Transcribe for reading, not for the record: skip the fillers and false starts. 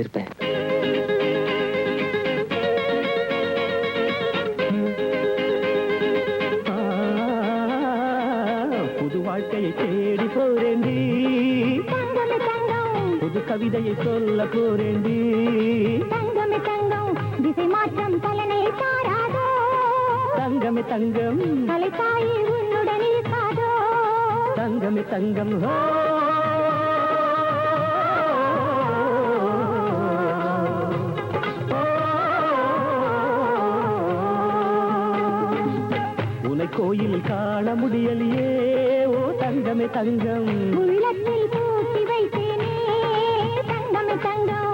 இருப்பேன். புது வாழ்க்கையை தேடி போறேண்டி, புது கவிதையை சொல்ல போறேண்டி. தங்கமே தங்கம், திசை மாற்றம் பலனை தாராதோ. தங்கமே தங்கம், தலைத்தாயி உன்னுடன் இருக்காதோ. தங்கமே தங்கம். உனை கோயில் காண முடியலையே ஓ தங்கமே தங்கம். உள்ளத்தில் பூட்டி வைத்தேனே தங்கமே தங்கம்.